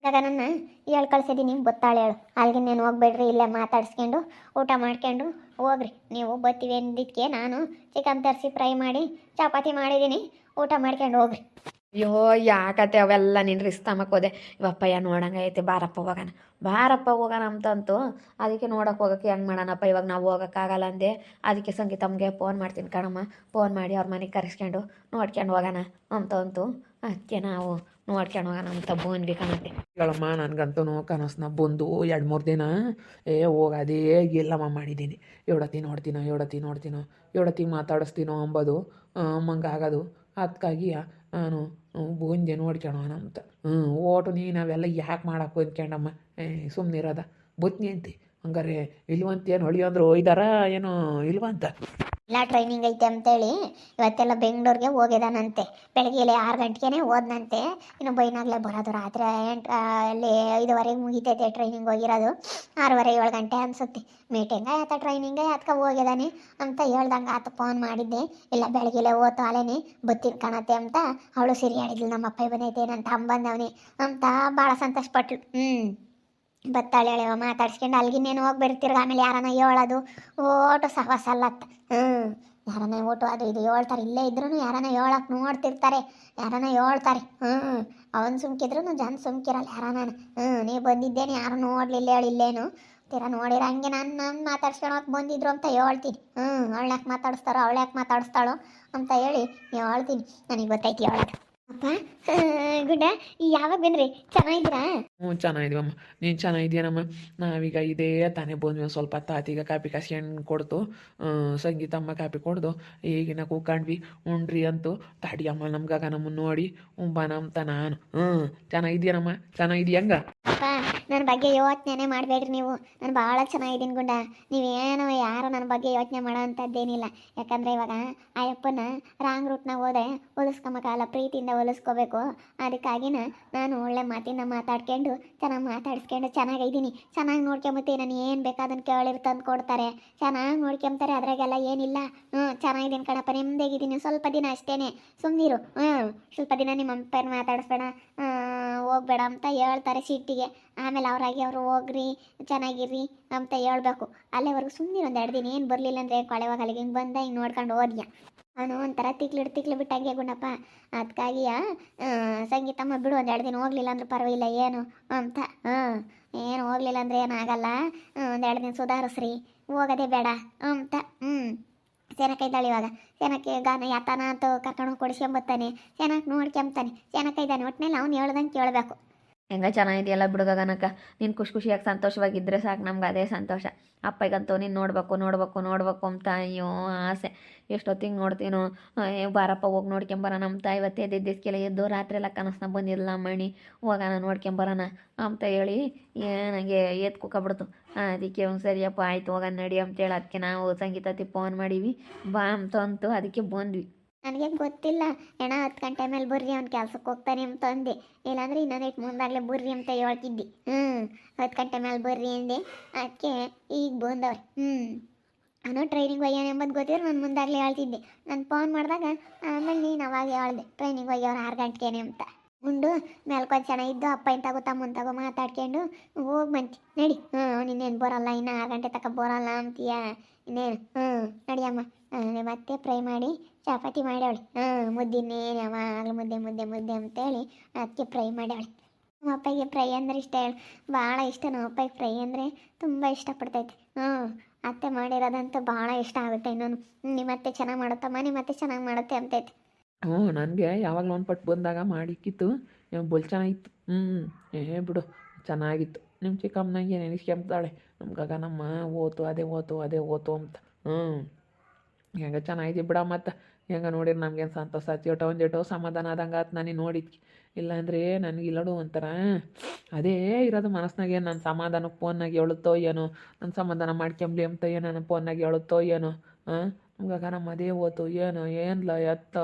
ಇವಾಗ ನನ್ನ ಹೇಳಿ ಕಳ್ಸಿದ್ದೀನಿ ಬತ್ತಾಳೆ ಹೇಳು ಅಲ್ಲಿಗೆ ನೀನು ಹೋಗ್ಬೇಡ್ರಿ ಇಲ್ಲೇ ಮಾತಾಡ್ಸ್ಕೊಂಡು ಊಟ ಮಾಡ್ಕೊಂಡು ಹೋಗ್ರಿ ನೀವು ಬತ್ತೀವಿ ಅಂದಿದ್ದಕ್ಕೆ ನಾನು ಚಿಕನ್ ತರಿಸಿ ಫ್ರೈ ಮಾಡಿ ಚಪಾತಿ ಮಾಡಿದ್ದೀನಿ ಊಟ ಮಾಡ್ಕೊಂಡು ಹೋಗ್ರಿ. ಅಯ್ಯೋ ಯಾಕತ್ತೆ ಅವೆಲ್ಲ ನೀನು ರಿಸ್ತಮಕ್ಕೆ ಹೋದೆ. ಇವಪ್ಪಯ್ಯ ನೋಡಂಗೈತೆ ಬಾರಪ್ಪ ಹೋಗೋಣ ಅಂತಂತು. ಅದಕ್ಕೆ ನೋಡೋಕೆ ಹೋಗೋಕ್ಕೆ ಹೆಂಗೆ ಮಾಡೋಣಪ್ಪ, ಇವಾಗ ನಾವು ಹೋಗೋಕ್ಕಾಗಲ್ಲ ಅಂದೆ. ಅದಕ್ಕೆ ಸಂಗೀತಮ್ಮಗೆ ಫೋನ್ ಮಾಡ್ತೀನಿ ಕಣಮ್ಮ, ಫೋನ್ ಮಾಡಿ ಅವ್ರ ಮನೆಗೆ ಕರೆಸ್ಕೊಂಡು ನೋಡ್ಕೊಂಡು ಹೋಗೋಣ ಅಂತಂತು. ಅದಕ್ಕೆ ನಾವು ನೋಡ್ಕೊಂಡು ಹೋಗೋಣ ಅಂತ ಬಂದ್ವಿ ಕಣತ್ತೆ. ಹೇಳಮ್ಮ ನನಗಂತೂ ಕನಸನ್ನ ಬಂದು 2-3 ದಿನ ಹೋಗೋದೇ ಎಲ್ಲಮ್ಮ ಮಾಡಿದ್ದೀನಿ. ಎವಡತ್ತಿ ಮಾತಾಡಿಸ್ತೀನೋ ಅಂಬೋದು ಮಂಗಾಗೋದು. ಅದಕ್ಕಾಗಿ ನಾನು ಬಂದೆ ನೋಡ್ಕೊಳೋಣ ಅಂತ. ಓಟು ನೀನು ಅವೆಲ್ಲ ಯಾಕೆ ಮಾಡಕ್ಕೆ ಅಂದ್ಕೊಂಡಮ್ಮ, ಸುಮ್ಮನಿರೋದ ಬತ್ನಿ ಅಂತಿ ಹಂಗಾರೆ ಇಲ್ವಂತೇನು ಹೊಳಿ ಅಂದ್ರೆ ಒಯ್ದಾರ ಏನೋ ಇಲ್ವಂತ. ಎಲ್ಲ ಟ್ರೈನಿಂಗ್ ಐತೆ ಅಂತೇಳಿ ಇವತ್ತೆಲ್ಲ ಬೆಂಗಳೂರಿಗೆ ಹೋಗಿದಾನಂತೆ. ಬೆಳಗ್ಗೆ 6 ಗಂಟೆಗೆ ಹೋದ್ನಂತೆ. ಇನ್ನು ಬೈನಾಗಲೇ ಬರೋದು ರಾತ್ರಿ 5:30 ಮುಗಿತೈತೆ ಟ್ರೈನಿಂಗ್ ಹೋಗಿರೋದು. 6:30-7 ಗಂಟೆ ಅನ್ಸುತ್ತೆ. ಮೀಟಿಂಗ ಆತ ಟ್ರೈನಿಂಗ ಅದಕ್ಕೆ ಹೋಗಿದ್ದಾನೆ ಅಂತ ಹೇಳ್ದಂಗೆ ಆತ ಫೋನ್ ಮಾಡಿದ್ದೆ. ಇಲ್ಲ ಬೆಳಗ್ಗೆ ಓತು ಅಲೇನೆ ಬತ್ತೀನಿ ಕಾಣತ್ತೆ ಅಂತ ಅವಳು ಸಿರಿ ಹೇಳಿದ್ಲು. ನಮ್ಮ ಅಪ್ಪ ಬಂದೈತೆ ನನ್ನ ತಮ್ಮ ಬಂದವನಿ ಅಂತ ಭಾಳ ಸಂತೋಷಪಟ್ಲು. ಬತ್ತಾಳೆ ಹೇಳವ ಮಾತಾಡ್ಸ್ಕೊಂಡು ಅಲ್ಲಿಗಿನ್ನೇನು ಹೋಗ್ಬಿಡ್ತಿರ್ಗ ಆಮೇಲೆ ಯಾರನ್ನ ಹೇಳೋದು ಓಟು ಸಹವಾಸಲ್ಲತ್ತ. ಯಾರನ್ನ ಓಟು ಅದು ಇದು ಹೇಳ್ತಾರೆ. ಇಲ್ಲೇ ಇದ್ರೂ ಯಾರನ್ನ ಹೇಳಕ್ಕೆ ನೋಡ್ತಿರ್ತಾರೆ, ಯಾರನ್ನ ಹೇಳ್ತಾರೆ. ಅವನು ಸುಮ್ಕಿದ್ರು ಜನ ಸುಮ್ಕಿರಲ್ಲ ಯಾರನ್ನ. ನೀವು ಬಂದಿದ್ದೇನೆ ಯಾರು ನೋಡಲಿಲ್ಲ ಹೇಳಿಲ್ಲೇನು ನೋಡಿರ ಹಂಗೆ ನಾನು ಮಾತಾಡ್ಸ್ಕೊಳಕ್ಕೆ ಬಂದಿದ್ರು ಅಂತ ಹೇಳ್ತೀನಿ. ಅವಳ್ಯಾಕೆ ಮಾತಾಡಿಸ್ತಾರೋ ಅವಳ್ಯಾಕೆ ಮಾತಾಡಿಸ್ತಾಳೋ ಅಂತ ಹೇಳಿ ಹೇಳ್ತೀನಿ. ನನಗೆ ಗೊತ್ತೈತಿ ಹೇಳೋದು. ಅಪ್ಪ ಗುಡ್ಡ ಯಾವಾಗ ಬಂದ್ರಿ? ಚೆನ್ನಾಗಿದ್ದೀರಾ? ಚೆನ್ನಾಗಿದ್ದೀವಮ್ಮ, ನೀನು ಚೆನ್ನಾಗಿದ್ದೀನಮ್ಮ. ನಾವೀಗ ಇದೇ ತಾನೇ ಬಂದ್ವಿ. ಸ್ವಲ್ಪ ತಾತಿಗ ಕಾಪಿ ಕಾಸ್ಕೊಂಡು ಕೊಡ್ತು, ಸಂಗೀತಮ್ಮ ಕಾಪಿ ಕೊಡ್ದು ಈಗಿನ ಕೂತ್ಕೊಂಡ್ವಿ. ಉಂಡ್ರಿ ಅಂತೂ ತಾಡಿಯಮ್ಮ ನಮ್ಗಾಗ ನಮ್ಮನ್ನು ನೋಡಿ ಉಂಬಾನ ಅಂತ ನಾನು. ಚೆನ್ನಾಗಿದ್ದೀನಮ್ಮ, ಚೆನ್ನಾಗಿದ್ದೀಯಂಗ? ಅಪ್ಪ ನನ್ನ ಬಗ್ಗೆ ಯೋಚನೆ ಮಾಡಬೇಡ್ರಿ ನೀವು. ನಾನು ಭಾಳ ಚೆನ್ನಾಗಿದ್ದೀನಿ ಗುಂಡ. ನೀವೇನೋ ಯಾರು ನನ್ನ ಬಗ್ಗೆ ಯೋಚನೆ ಮಾಡೋ ಅಂಥದ್ದೇನಿಲ್ಲ. ಯಾಕಂದರೆ ಇವಾಗ ಆ ಅಪ್ಪನ ರಾಂಗ್ ರೂಟ್ನಾಗ ಹೋದೆ ಹೊಲಿಸ್ಕೊಂಬಕ್ಕಲ್ಲ, ಪ್ರೀತಿಯಿಂದ ಹೊಲಿಸ್ಕೋಬೇಕು. ಅದಕ್ಕಾಗಿನ ನಾನು ಒಳ್ಳೆ ಮಾತಿಂದ ಮಾತಾಡ್ಕೊಂಡು ಚೆನ್ನಾಗಿ ಮಾತಾಡಿಸ್ಕೊಂಡು ಚೆನ್ನಾಗಿದ್ದೀನಿ. ಚೆನ್ನಾಗಿ ನೋಡ್ಕೊಂಬತ್ತಿ ನಾನು ಏನು ಬೇಕಾದನ್ನು ಕೇಳಿರ್ ತಂದು ಕೊಡ್ತಾರೆ, ಚೆನ್ನಾಗಿ ನೋಡ್ಕೊಂತಾರೆ. ಅದ್ರಾಗೆಲ್ಲ ಏನಿಲ್ಲ. ಚೆನ್ನಾಗಿದ್ದೀನಿ ಕಣಪ್ಪ, ನಿಮ್ದಾಗಿದ್ದೀನಿ. ಸ್ವಲ್ಪ ದಿನ ಅಷ್ಟೇ ಸುಮ್ಮನಿರು. ಸ್ವಲ್ಪ ದಿನ ನಿಮ್ಮ ಅಪ್ಪನ ಮಾತಾಡಿಸ್ಬೇಡ, ಹೋಗ್ಬೇಡ ಅಂತ ಹೇಳ್ತಾರೆ ಸಿಟ್ಟಿಗೆ. ಆಮೇಲೆ ಅವ್ರಾಗಿ ಅವರು ಹೋಗ್ರಿ ಚೆನ್ನಾಗಿರ್ರಿ ಅಂತ ಹೇಳ್ಬೇಕು. ಅಲ್ಲೇವರೆಗೂ ಸುಮ್ಮನೆ 2 ದಿನ ಏನು ಬರಲಿಲ್ಲ ಅಂದರೆ ಕೊಳೆವಾಗ ಅಲ್ಲಿಗೆ ಹಿಂಗೆ ಬಂದ ಹಿಂಗೆ ನೋಡ್ಕೊಂಡು ಹೋದ್ಯ. ಅವನು ಒಂಥರ ತಿಕ್ಲು ಬಿಟ್ಟಂಗೆ ಗುಂಡಪ್ಪ. ಅದಕ್ಕಾಗಿ ಸಂಗೀತಮ್ಮ ಬಿಡು 2 ದಿನ ಹೋಗ್ಲಿಲ್ಲ ಅಂದ್ರೆ ಪರವಾಗಿಲ್ಲ ಏನು ಅಂತ. ಏನು ಹೋಗ್ಲಿಲ್ಲ ಅಂದರೆ ಏನಾಗಲ್ಲ, 2 ದಿನ ಸುಧಾರಿಸ್ರಿ, ಹೋಗೋದೇ ಬೇಡ ಅಂತ. ಸೆನಕೈದಾಳೆ ಇವಾಗ. ಸೆನಕ್ಕೆ ಗಾನ ಯಾತನ ಅಂತ ಕರ್ಕೊಂಡು ಕೊಡಿಸ್ಕೊಂಬತ್ತಾನೆ. ಚೆನ್ನಾಗಿ ನೋಡ್ಕೊಂತಾನೆ. ಸೆನಕೈದಾನೆ ಒಟ್ಟಿನಲ್ಲಿ ಅವ್ನು ಹೇಳ್ದಂಗೆ ಕೇಳಬೇಕು. ಹೆಂಗ ಚೆನ್ನಾಗಿದೆಯಲ್ಲ ಬಿಡುಗನಕ. ನೀನು ಖುಷಿಯಾಗಿ ಸಂತೋಷವಾಗಿದ್ದರೆ ಸಾಕು, ನಮ್ಗೆ ಅದೇ ಸಂತೋಷ. ಅಪ್ಪಗಂತೂ ನೀನು ನೋಡಬೇಕು ಅಂತ ಅಯ್ಯೋ ಆಸೆ. ಎಷ್ಟೊತ್ತಿಗೆ ನೋಡ್ತೀನೋ ಬಾರಪ್ಪ ಹೋಗಿ ನೋಡ್ಕೊಂಬರೋಣ ಅಂತ. ಇವತ್ತು ಎದ್ದಿದ್ದಕ್ಕೆಲ್ಲ ಎದ್ದು ರಾತ್ರಿ ಎಲ್ಲ ಕನಸನ್ನ ಬಂದಿರಲ್ಲ ಮಣಿ ಹೋಗೋಣ ನೋಡ್ಕೊಂಬರೋಣ ಅಂತ ಹೇಳಿ ನನಗೆ ಎತ್ಕೊಬಿಡ್ತು. ಅದಕ್ಕೆ ಸರಿಯಪ್ಪ ಆಯ್ತು ಹೋಗೋಣ ನಡಿ ಅಂತೇಳಿ ಅದಕ್ಕೆ ನಾವು ಸಂಗೀತತಿ ಫೋನ್ ಮಾಡೀವಿ ಬಾ ಅಂತಂತು. ಅದಕ್ಕೆ ಬಂದ್ವಿ. ನನಗೆ ಗೊತ್ತಿಲ್ಲ ಏಣ 10 ಗಂಟೆ ಮೇಲೆ ಬರ್ರಿ ಅವ್ನು ಕೆಲ್ಸಕ್ಕೆ ಹೋಗ್ತಾನೆ ಅಂತ ಅಂದೆ. ಇಲ್ಲಾಂದ್ರೆ ಇನ್ನೊಂದಿಟ್ಟು ಮುಂದಾಗಲೇ ಬರ್ರಿ ಅಂತ ಹೇಳ್ತಿದ್ದಿ. 10 ಗಂಟೆ ಮೇಲೆ ಬರ್ರಿ ಅಂದೆ. ಅದಕ್ಕೆ ಈಗ ಬಂದವ್ರಿ. ನಾನು ಟ್ರೈನಿಂಗ್ ಒಯ್ಯೋಣ ಎಂಬುದು ಗೊತ್ತಿದ್ರು ನಾನು ಮುಂದಾಗಲೇ ಹೇಳ್ತಿದ್ದೆ. ನಾನು ಫೋನ್ ಮಾಡಿದಾಗ ಆಮೇಲೆ ನೀನು ಅವಾಗ ಹೇಳ್ದೆ ಟ್ರೈನಿಂಗ್ ಒಯ್ಯೋರು 6 ಗಂಟೆಗೇನೆ ಅಂತ. ಉಂಡು ಮೇಲ್ಕೊಂಡು ಚೆನ್ನಾಗಿದ್ದು ಅಪ್ಪ ಇಂತಾಗೋ ತಮ್ಮಂತಾಗೋ ಮಾತಾಡ್ಕೊಂಡು ಹೋಗಿ ಬಂತಿ ನಡಿ. ನಿನ್ನೇನು ಬರೋಲ್ಲ, ಇನ್ನು 6 ಗಂಟೆ ತನಕ ಬರೋಲ್ಲ ಅಂತೀಯ ಇನ್ನೇನು. ನಡಿಯಮ್ಮ ಮತ್ತೆ ಫ್ರೈ ಮಾಡಿ ಚಪಾತಿ ಮಾಡ್ಯಾವಳಿ. ಮುದ್ದಿನೇನು ಯಾವಾಗಲೂ ಮುದ್ದೆ ಅಂತೇಳಿ ಅದಕ್ಕೆ ಫ್ರೈ ಮಾಡ್ಯಾವಳಿ. ನಮ್ಮ ಅಪ್ಪಗೆ ಫ್ರೈ ಅಂದರೆ ಇಷ್ಟ ಹೇಳಿ ಭಾಳ ಇಷ್ಟ. ನಮ್ಮ ಅಪ್ಪಗೆ ಫ್ರೈ ಅಂದರೆ ತುಂಬ ಇಷ್ಟಪಡ್ತೈತೆ. ಅತ್ತೆ ಮಾಡಿರೋದಂತೂ ಭಾಳ ಇಷ್ಟ ಆಗುತ್ತೆ. ಇನ್ನೊಂದು ನಿಮ್ಮತ್ತೆ ಚೆನ್ನಾಗಿ ಮಾಡುತ್ತಮ್ಮ, ನಿಮ್ಮತ್ತೆ ಚೆನ್ನಾಗಿ ಮಾಡುತ್ತೆ ಅಂತೈತೆ. ನನಗೆ ಯಾವಾಗ ಲೋನ್ ಪಟ್ಟು ಬಂದಾಗ ಮಾಡಿಕ್ಕಿತ್ತು, ಬೊಲ್ ಚೆನ್ನಾಗಿತ್ತು. ಬಿಡು ಚೆನ್ನಾಗಿತ್ತು. ನಿಮ್ಮ ಚಿಕ್ಕಮ್ಮನಿಗೆ ನೆನೆಸ್ಕೊಂತಾಳೆ ನಮ್ಗಾಗ ನಮ್ಮ ಅದೇ ಓತು ಅಂತ. ಹೆಂಗೆ ಚೆನ್ನಾಗಿದೆ ಬಿಡ. ಮತ್ತು ಹೆಂಗೆ ನೋಡಿರಿ ನಮ್ಗೇನು ಸಂತೋಷ ಆಯ್ತು, ಒಂದೇಟೋ ಸಮಾಧಾನ ಆದಂಗೆ ಆತು ನನಗೆ ನೋಡಿದ್ಕೆ. ಇಲ್ಲಾಂದರೆ ನನಗೆ ಇಲ್ಲಡು ಒಂಥರ ಅದೇ ಇರೋದು ಮನಸ್ಸಿನಾಗೆ. ನನ್ನ ಸಮಾಧಾನಕ್ಕೆ ಫೋನ್ನಾಗೆ ಹೇಳುತ್ತೋ ಏನೋ, ನನ್ನ ಸಮಾಧಾನ ಮಾಡ್ಕೊಂಬ್ಲಿ ಅಂತ ಏನೋ ನನ್ನ ಫೋನ್ನಾಗೆ ಹೇಳುತ್ತೋ ಏನೋ. ನಮ್ಗಾಗ ನಮ್ಮ ಅದೇ ಓತು ಏನೋ ಏನ್ಲ ಎತ್ತ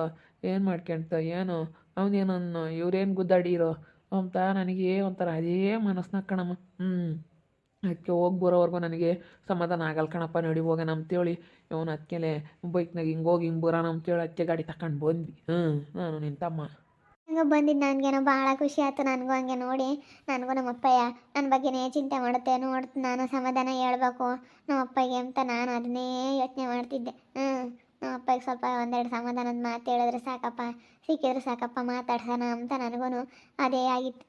ಏನು ಮಾಡ್ಕೊಂತ ಏನೋ ಅವನೇನನ್ನು ಇವ್ರೇನು ಗುದ್ದಾಡಿರೋ ಅಂತ ನನಗೆ ಒಂಥರ ಅದೇ ಮನಸ್ಸಿನಾಗ ಕಣಮ್ಮ. ಅದಕ್ಕೆ ಹೋಗಿ ಬರೋವರೆಗೂ ನನಗೆ ಸಮಾಧಾನ ಆಗಲ್ಲ ಕಣಪ್ಪ. ನಡಿ ಹೋಗೋಣ ಅಂತೇಳಿ ಇವನು ಅದಕ್ಕೆ ಬೈಕ್ನಾಗ ಹಿಂಗೆ ಹೋಗಿ ಹಿಂಗೆ ಬರೋಣ ಅಂತೇಳಿ ಅದಕ್ಕೆ ಗಾಡಿ ತಗೊಂಡು ಬಂದ್ವಿ. ನಾನು ನಿನ್ನ ತಮ್ಮ. ಹಂಗೆ ಬಂದಿದ್ದು ನನಗೇನೋ ಭಾಳ ಖುಷಿ ಆಯ್ತು. ನನಗೂ ಹಂಗೆ ನೋಡಿ ನನಗೂ ನಮ್ಮ ಅಪ್ಪಯ್ಯ ನನ್ನ ಬಗ್ಗೆನೇ ಚಿಂತೆ ಮಾಡುತ್ತೆ ನಾನು ಸಮಾಧಾನ ಹೇಳ್ಬೇಕು ನಮ್ಮ ಅಪ್ಪಗೆ ಅಂತ ನಾನು ಅದನ್ನೇ ಯೋಚನೆ ಮಾಡ್ತಿದ್ದೆ. ನಮ್ಮ ಅಪ್ಪಗೆ ಸ್ವಲ್ಪ ಒಂದೆರಡು ಸಮಾಧಾನದ ಮಾತು ಹೇಳಿದ್ರೆ ಸಾಕಪ್ಪ, ಸಿಕ್ಕಿದ್ರೆ ಸಾಕಪ್ಪ ಮಾತಾಡ್ಸೋಣ ಅಂತ ನನಗೂ ಅದೇ ಆಗಿತ್ತು.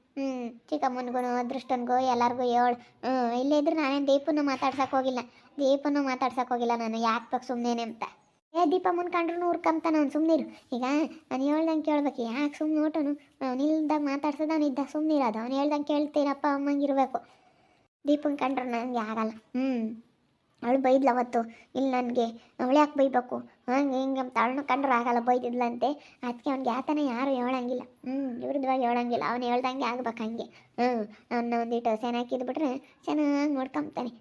ಚಿಕ್ಕಮ್ಮನಿಗೂ ಅದೃಷ್ಟನಿಗೂ ಎಲ್ಲರಿಗೂ ಹೇಳು. ಇಲ್ಲೇ ಇದ್ರೆ ನಾನೇನು ದೀಪನ್ನು ಮಾತಾಡ್ಸಕ್ಕೆ ಹೋಗಿಲ್ಲ ನಾನು, ಯಾಕೆ ಬೇಕು ಸುಮ್ಮನೆ ಅಂತ. ದೀಪ ಮುಂದ್ಕಂಡ್ರು ಹುರ್ಕಂತಾನ ಅವ್ನು ಸುಮ್ಮನಿರು. ಈಗ ನಾನು ಹೇಳ್ದಂಗೆ ಕೇಳ್ಬೇಕು, ಯಾಕೆ ಸುಮ್ಮನೆ ನೋಟನು ಅವ್ನು ಇಲ್ದಾಗ ಮಾತಾಡ್ಸೋದು, ಅವ್ನು ಇದ್ದಾಗ ಸುಮ್ಮನಿರೋದು, ಅವ್ನು ಹೇಳ್ದಂಗೆ ಕೇಳ್ತೀರಪ್ಪ ಅಮ್ಮಂಗಿರ್ಬೇಕು. ದೀಪನ್ ಕಂಡ್ರೆ ನನಗೆ ಆಗಲ್ಲ. ಅವಳು ಬೈದ್ಲು ಅವತ್ತು, ಇಲ್ಲಿ ನನಗೆ ಅವಳು ಯಾಕೆ ಬೈಬೇಕು ಹಂಗೆ ಹಿಂಗೆ ಅಂತ ಅವಳನ್ನ ಕಂಡ್ರೆ ಆಗಲ್ಲ, ಬೈದಿದ್ಲಂತೆ. ಅದಕ್ಕೆ ಅವ್ನಿಗೆ ಯಾತನೇ ಯಾರು ಹೇಳಂಗಿಲ್ಲ, ವಿರುದ್ಧವಾಗಿ ಹೇಳಂಗಿಲ್ಲ, ಅವ್ನು ಹೇಳ್ದಂಗೆ ಆಗ್ಬೇಕು ಹಂಗೆ. ಅವನ್ನ ಒಂದಿಟ್ಟು ಸೆನೆ ಹಾಕಿದ್ಬಿಟ್ರೆ ಚೆನ್ನಾಗಿ ನೋಡ್ಕೊಂತಾನೆ.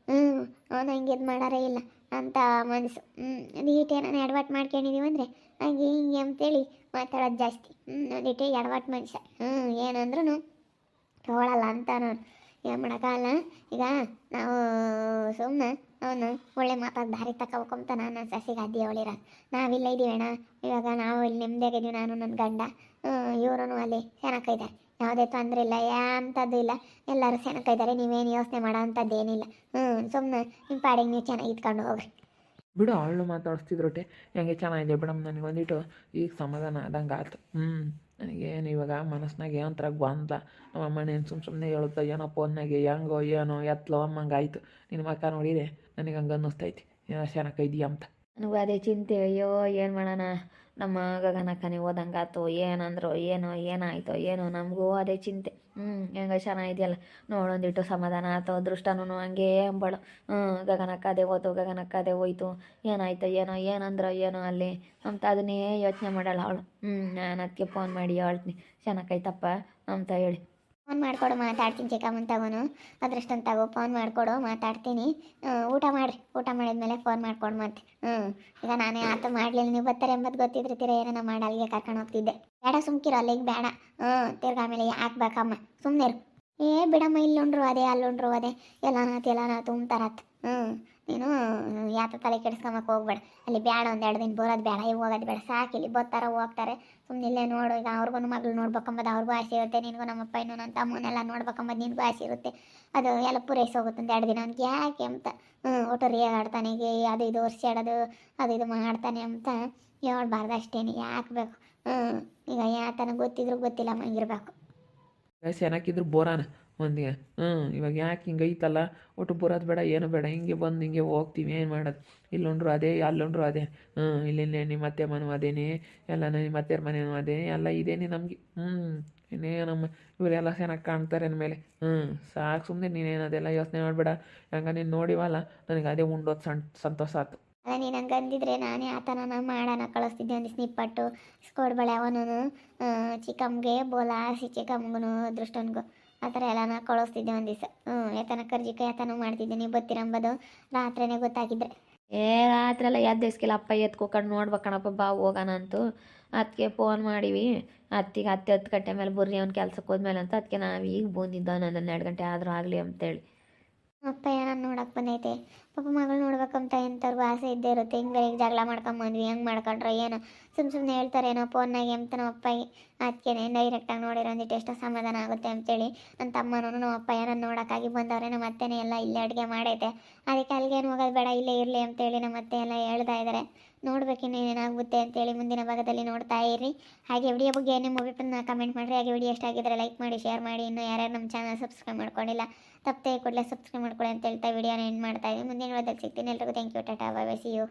ಅವನು ಹಂಗೆ ಇದು ಮಾಡಾರೇ ಇಲ್ಲ ಅಂತ ಮನಸ್ಸು. ಒಂದಿಟ್ಟು ಏನಾನ ಎಡವಟ್ಟು ಮಾಡ್ಕೊಂಡಿದ್ದೀವಿ ಅಂದರೆ ಹಂಗೆ ಹಿಂಗೆ ಅಂತೇಳಿ ಮಾತಾಡೋದು ಜಾಸ್ತಿ. ಒಂದಿಟ್ಟು ಎಡವಟ್ಟು ಮನುಷ್ಯ. ಏನಂದ್ರೂ ತಗೊಳ್ಳಲ್ಲ ಅಂತ ನಾನು ಏನು ಮಾಡೋಕ್ಕಾಗಲ್ಲ. ಈಗ ನಾವು ಸುಮ್ಮನೆ ಅವನು ಒಳ್ಳೆ ಮಾತಾಡಿ ದಾರಿ ತಗೋಬೇಕಂತ ನನ್ನ ಸಸಿಗೆ ಅದ್ದಿ ಅವಳಿರೋದು. ನಾವಿಲ್ಲ ಇದ್ದೀವಣ್ಣ, ಇವಾಗ ನಾವು ಇಲ್ಲಿ ನೆಮ್ಮದಿಯಾಗಿದ್ದೀವಿ, ನಾನು ನನ್ನ ಗಂಡ. ಇವರು ಅಲ್ಲಿ ಚೆನ್ನಾಗಿದ್ದಾರೆ, ಯಾವುದೇ ತೊಂದರೆ ಇಲ್ಲ, ಅಂಥದ್ದು ಇಲ್ಲ, ಎಲ್ಲರೂ ಚೆನ್ನಾಗಿದ್ದಾರೆ. ನೀವೇನು ಯೋಚನೆ ಮಾಡೋ ಅಂಥದ್ದೇನಿಲ್ಲ. ಸುಮ್ಮನೆ ನಿಮ್ಮ ಪಾಡಿಗೆ ನೀವು ಚೆನ್ನಾಗಿ ಇಟ್ಕೊಂಡು ಹೋಗ್ರಿ. ಬಿಡು, ಅವಳು ಮಾತಾಡಿಸ್ತಿದ್ರೊಟ್ಟೆ ಹೆಂಗೆ ಚೆನ್ನಾಗಿದೆ ಬಿಡಮ್ಮ. ನನಗೆ ಒಂದಿಟ್ಟು ಈಗ ಸಮಾಧಾನ ಆದಂಗೆ ಆಯ್ತು. ನನಗೇನು ಇವಾಗ ಮನಸ್ಸಿನಾಗ ಒಂಥರ ಗೊಂದಲ. ನಮ್ಮ ಅಮ್ಮನೇನು ಸುಮ್ಮನೆ ಹೇಳುತ್ತಾ ಏನೋ ಫೋನ್ನಾಗೆ ಹೆಂಗೋ ಏನೋ ಎತ್ತಲೋ ಅಮ್ಮಂಗೆ ಆಯಿತು. ನಿನ್ನ ಮಕ್ಕ ನೋಡಿದೆ ನನಗೆ ಹಂಗೆ ಅನ್ನಿಸ್ತೈತಿ, ಚೆನ್ನಾಗಿದೆಯಾ ಅಂತ. ನನಗೂ ಅದೇ ಚಿಂತೆ. ಅಯ್ಯೋ ಏನು ಮಾಡೋಣ, ನಮ್ಮ ಗಗನಕ್ಕನೇ ಓದಂಗಾತು, ಏನಂದ್ರು ಏನೋ ಏನಾಯಿತೋ ಏನೋ, ನಮಗೂ ಅದೇ ಚಿಂತೆ. ಹೆಂಗೆ ಚೆನ್ನಾಗಿದೆಯಲ್ಲ, ನೋಡೊಂದಿಟ್ಟು ಸಮಾಧಾನ ಆಯ್ತು. ಅದೃಷ್ಟನೂ ಹಂಗೇ ಅಂಬಳು. ಗಗನಕ್ಕ ಅದೇ ಹೋಯ್ತು, ಏನಾಯ್ತು ಏನೋ, ಏನಂದ್ರು ಏನೋ ಅಲ್ಲಿ ಅಂತ ಅದನ್ನೇ ಯೋಚನೆ ಮಾಡಲ್ಲ ಅವಳು. ನಾನು ಅದಕ್ಕೆ ಫೋನ್ ಮಾಡಿ ಹೇಳ್ತೀನಿ ಚೆನ್ನಾಗೈತಪ್ಪ ಅಂತ ಹೇಳಿ. ಫೋನ್ ಮಾಡಿಕೊಡು ಮಾತಾಡ್ತೀನಿ ಚಿಕ್ಕಮ್ಮನ ತಗೋನು, ಅದೃಷ್ಟಂತ ತಗೋ ಫೋನ್ ಮಾಡಿಕೊಡು ಮಾತಾಡ್ತೀನಿ. ಊಟ ಮಾಡಿರಿ, ಊಟ ಮಾಡಿದ್ಮೇಲೆ ಫೋನ್ ಮಾಡ್ಕೊಡು ಮತ್ತೆ. ಈಗ ನಾನೇ ಆತ ಮಾಡಲಿಲ್ಲ, ನೀವು ಬರ್ತಾರೆ ಎಂಬತ್ತು ಗೊತ್ತಿದ್ರಿತೀರ ಏನೋ ಮಾಡಿ ಅಲ್ಲಿಗೆ ಕರ್ಕೊಂಡು ಹೋಗ್ತಿದ್ದೆ. ಬೇಡ ಸುಮ್ಕಿರೋ ಅಲ್ಲಿಗೆ ಬೇಡ. ತಿರ್ಗಿ ಆಮೇಲೆ ಯಾಕೆ ಬೇಕಮ್ಮ ಸುಮ್ಮನೆ ಇರು. ಬಿಡಮ್ಮ, ಇಲ್ಲುಂಡ್ರು ಅದೇ ಅಲ್ಲುಂಡ್ರು ಅದೇ ಎಲ್ಲ ತುಂಬ್ತಾರತ್. ನೀನು ಯಾತ ತಲೆ ಕೆಡಿಸ್ಕೊಂಬಕ್ಕೆ ಹೋಗ್ಬೇಡ. ಅಲ್ಲಿ ಬೇಡ, ಒಂದೆರಡು ದಿನ ಬರೋದು ಬೇಡ, ಈಗ ಹೋಗೋದು ಬೇಡ, ಸಾಕು. ಇಲ್ಲಿ ಬರ್ತಾರ ಹೋಗ್ತಾರೆ, ಸುಮ್ಮನೆ ಇಲ್ಲೇ ನೋಡು. ಈಗ ಅವ್ರಿಗೂ ಮಗಳು ನೋಡ್ಬೇಕಂಬದು ಅವ್ರಿಗೂ ಆಸೆ ಇರುತ್ತೆ, ನಿನಗೂ ನಮ್ಮಪ್ಪ ಇನ್ನೂ ನನ್ನ ತಮ್ಮನೆಲ್ಲ ನೋಡ್ಬೇಕಂಬದು ನಿನಗೂ ಆಸೆ ಇರುತ್ತೆ. ಅದು ಎಲ್ಲ ಪೂರೈಸಿ ಹೋಗುತ್ತೆ ಒಂದು 2 ದಿನ. ಅವ್ನಿಗೆ ಯಾಕೆ ಅಂತ ಒಟ್ಟು ಆಡ್ತಾನೆ, ಈಗ ಅದು ಇದು ವರ್ಷ ಆಡೋದು ಅದು ಇದು ಮಾಡ್ತಾನೆ ಅಂತ ಹೇಳ್ಬಾರ್ದು ಅಷ್ಟೇನೆ. ಯಾಕೆ ಬೇಕು? ಈಗ ಯಾತನ ಗೊತ್ತಿದ್ರು ಗೊತ್ತಿಲ್ಲ ಮಂಗಿರ್ಬೇಕು. ಚೆನ್ನಾಗಿದ್ರು ಬೋರಾನ ಒಂದಿಗೆ. ಇವಾಗ ಯಾಕೆ ಹಿಂಗೆ ಐತಲ್ಲ, ಒಟ್ಟು ಬರೋದು ಬೇಡ, ಏನು ಬೇಡ, ಹಿಂಗೆ ಬಂದು ಹಿಂಗೆ ಹೋಗ್ತೀವಿ, ಏನು ಮಾಡೋದು. ಇಲ್ಲುಂಡ್ರು ಅದೇ ಅಲ್ಲುಂಡ್ರು ಅದೇ. ಇಲ್ಲೇನೆ ನಿಮ್ಮ ಅತ್ತೆ ಮನೆ ಅದೇನೆ, ಎಲ್ಲ ನಿಮ್ಮ ಅತ್ತೆಯರ ಮನೇನು ಅದೇ, ಎಲ್ಲ ಇದೇನೆ ನಮಗೆ. ಇನ್ನೇ ನಮ್ಮ ಇವರೆಲ್ಲ ಚೆನ್ನಾಗಿ ಕಾಣ್ತಾರೆ ಅಂದಮೇಲೆ ಸಾಕು. ಸುಮ್ಮನೆ ನೀನೇನು ಅದೆಲ್ಲ ಯೋಚನೆ ಮಾಡಬೇಡ. ಹಂಗೆ ನೀನು ನೋಡಿವಲ್ಲ, ನನಗೆ ಅದೇ ಉಂಡೋದು ಸಂತೋಷ ಆಯ್ತು. ಅಲ್ಲ, ನೀನು ಹಂಗೆ ಅಂದಿದ್ರೆ ನಾನೇ ಆತನ ಮಾಡೋಣ ಕಳಿಸ್ತಿದ್ದೆ. ಒಂದು ಸ್ನಿಪ್ಪಟ್ಟು ಸ್ಕೋಡ್ಬಳೆ ಅವನು ಚಿಕ್ಕಮ್ಮಗೆ ಬೋಲಾಸಿ, ಚಿಕ್ಕಮ್ಮಗೂ ಅದೃಷ್ಟನಿಗೂ ಆ ಥರ ಎಲ್ಲ ಕಳಿಸ್ತಿದ್ದೆ ಒಂದು ದಿವಸ. ಯಾತನ ಕರ್ಜಿಕ ಯಾತನ ಮಾಡ್ತಿದ್ದೆ, ನೀವು ಬರ್ತೀರಂಬೋದು ರಾತ್ರಿನೇ ಗೊತ್ತಾಗಿದ್ರೆ. ರಾತ್ರಿ ಎಲ್ಲ ಎದ್ದೇಸ್ಕಿಲ್ಲ, ಅಪ್ಪ ಎತ್ಕೊಕೊಂಡು ನೋಡ್ಬೇಕಣಪ್ಪ ಬಾ ಹೋಗೋಣ ಅಂತು. ಅದಕ್ಕೆ ಫೋನ್ ಮಾಡೀವಿ ಅತ್ತಿಗೆ. 10 ಗಂಟೆ ಮೇಲೆ ಬರ್ರಿ ಅವ್ನು ಕೆಲ್ಸಕ್ಕೆ ಹೋದ್ಮೇಲೆ ಅಂತ. ಅದಕ್ಕೆ ನಾವು ಈಗ ಬಂದಿದ್ದೋ, ನಾನು 2 ಗಂಟೆ ಆದರೂ ಆಗಲಿ ಅಂತೇಳಿ. ಅಪ್ಪ ಏನನ್ನ ನೋಡಕ್ಕೆ ಬಂದೈತೆ ಪಾಪ, ಮಗಳು ನೋಡ್ಬೇಕಂತ ಎಂಥವ್ರಿಗೂ ಆಸೆ ಇದ್ದೇ ಇರುತ್ತೆ. ಹಿಂಗೆ ಈಗ ಜಗಳ ಮಾಡ್ಕೊಂಬಂದ್ವಿ, ಹೆಂಗೆ ಮಾಡ್ಕೊಂಡ್ರೆ ಏನೋ ಸುಮ್ಮನೆ ಹೇಳ್ತಾರೇನೋ ಫೋನ್ನಾಗೆ ಅಂತ ನಮ್ಮ ಅಪ್ಪಗೆ. ಅದಕ್ಕೆ ಡೈರೆಕ್ಟಾಗಿ ನೋಡಿರೋ ಒಂದಿಟ್ಟು ಎಷ್ಟೋ ಸಮಾಧಾನ ಆಗುತ್ತೆ ಅಂತೇಳಿ ನನ್ನ ತಮ್ಮನೂ ನಮ್ಮ ಅಪ್ಪ ಏನನ್ನ ನೋಡೋಕ್ಕಾಗಿ ಬಂದವ್ರೆ. ನಮ್ಮ ಅತ್ತೆನೇ ಎಲ್ಲ ಇಲ್ಲೇ ಅಡುಗೆ ಮಾಡೈತೆ, ಅದಕ್ಕೆ ಅಲ್ಲಿಗೇನು ಹೋಗೋದು ಬೇಡ, ಇಲ್ಲೇ ಇರಲಿ ಅಂತೇಳಿ ನಮ್ಮ ಅತ್ತೆ ಎಲ್ಲ ಹೇಳ್ತಾ ಇದ್ದಾರೆ. ನೋಡ್ಬೇಕು ಇನ್ನೇನಾಗುತ್ತೆ ಅಂತೇಳಿ ಮುಂದಿನ ಭಾಗದಲ್ಲಿ ನೋಡ್ತಾ ಇರಿ. ಹಾಗೆ ವಿಡಿಯೋ ಬಗ್ಗೆ ನಿಮ್ಮ ಅಭಿಪ್ರಾಯನ ಕಮೆಂಟ್ ಮಾಡಿರಿ. ಹಾಗೆ ವಿಡಿಯೋ ಇಷ್ಟ ಆಗಿದ್ದರೆ ಲೈಕ್ ಮಾಡಿ, ಶೇರ್ ಮಾಡಿ. ಇನ್ನೂ ಯಾರ್ಯಾರು ನಮ್ಮ ಚಾನಲ್ ಸಬ್ಸ್ಕ್ರೈಬ್ ಮಾಡ್ಕೊಂಡಿಲ್ಲ ತಪ್ಪದೆ ಕೂಡಲೇ ಸಬ್ಸ್ಕ್ರೈಬ್ ಮಾಡ್ಕೊಳ್ಳಿ ಅಂತ ಹೇಳ್ತಾ ವಿಡಿಯೋನ ಎಂಡ್ ಮಾಡ್ತಾ ಇದ್ದೀನಿ. ಮುಂದಿನ ವಿಡಿಯೋದಲ್ಲಿ ಸಿಗ್ತೀನಿ. ಎಲ್ರಿಗೂ thank you, ta-ta, bye bye, see you.